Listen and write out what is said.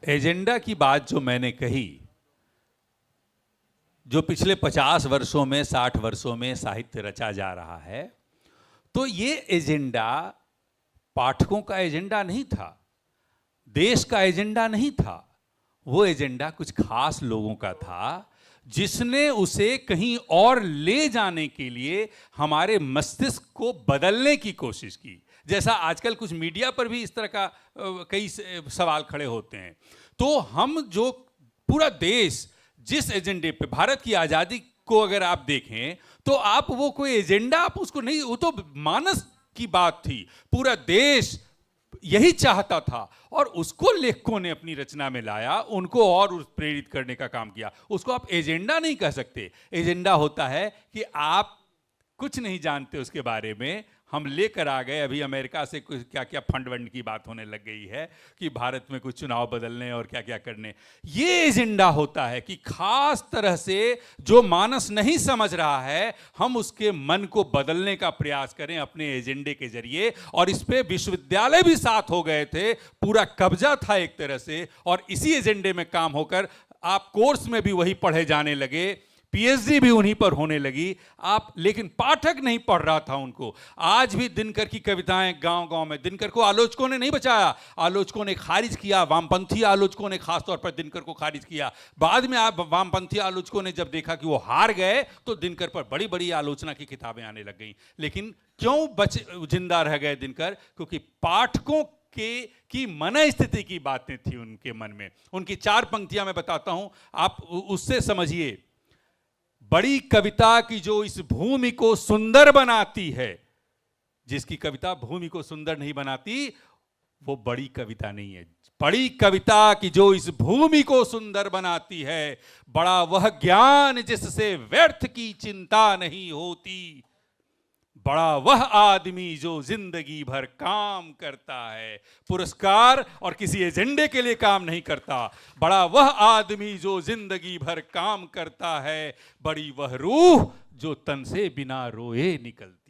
Agenda की बात जो मैंने कही, जो पिछले 50 वर्षों में 60 वर्षों में साहित्य रचा जा रहा है, तो ये एजेंडा पाठकों का एजेंडा नहीं था, देश का एजेंडा नहीं था। वो एजेंडा कुछ खास लोगों का था जिसने उसे कहीं और ले जाने के लिए हमारे मस्तिष्क को बदलने की कोशिश की। जैसा आजकल कुछ मीडिया पर भी इस तरह का कई सवाल खड़े होते हैं। तो हम जो पूरा देश जिस एजेंडे पे, भारत की आज़ादी को अगर आप देखें तो आप वो कोई एजेंडा आप उसको नहीं, वो तो मानस की बात थी। पूरा देश यही चाहता था और उसको लेखकों ने अपनी रचना में लाया, उनको और प्रेरित करने का काम किया। उसको आप एजेंडा नहीं कह सकते। एजेंडा होता है कि आप कुछ नहीं जानते उसके बारे में, हम लेकर आ गए। अभी अमेरिका से कुछ क्या क्या फंड वंड की बात होने लग गई है कि भारत में कुछ चुनाव बदलने और क्या क्या करने। ये एजेंडा होता है कि खास तरह से जो मानस नहीं समझ रहा है, हम उसके मन को बदलने का प्रयास करें अपने एजेंडे के जरिए। और इस पे विश्वविद्यालय भी साथ हो गए थे, पूरा कब्जा था एक तरह से। और इसी एजेंडे में काम होकर आप कोर्स में भी वही पढ़े जाने लगे, पीएचडी भी उन्हीं पर होने लगी। आप लेकिन पाठक नहीं पढ़ रहा था उनको। आज भी दिनकर की कविताएं गांव-गांव में, दिनकर को आलोचकों ने नहीं बचाया, आलोचकों ने खारिज किया। वामपंथी आलोचकों ने खासतौर पर दिनकर को खारिज किया। बाद में आप वामपंथी आलोचकों ने जब देखा कि वो हार गए तो दिनकर पर बड़ी बड़ी आलोचना की किताबें आने लग गई। लेकिन क्यों जिंदा रह गए दिनकर? क्योंकि पाठकों की मन स्थिति की बातें थी उनके मन में। उनकी 4 पंक्तियां मैं बताता हूं, आप उससे समझिए। बड़ी कविता की जो इस भूमि को सुंदर बनाती है, जिसकी कविता भूमि को सुंदर नहीं बनाती वो बड़ी कविता नहीं है। बड़ी कविता की जो इस भूमि को सुंदर बनाती है, बड़ा वह ज्ञान जिससे व्यर्थ की चिंता नहीं होती, बड़ा वह आदमी जो जिंदगी भर काम करता है, पुरस्कार और किसी एजेंडे के लिए काम नहीं करता। बड़ा वह आदमी जो जिंदगी भर काम करता है, बड़ी वह रूह जो तन से बिना रोए निकलती।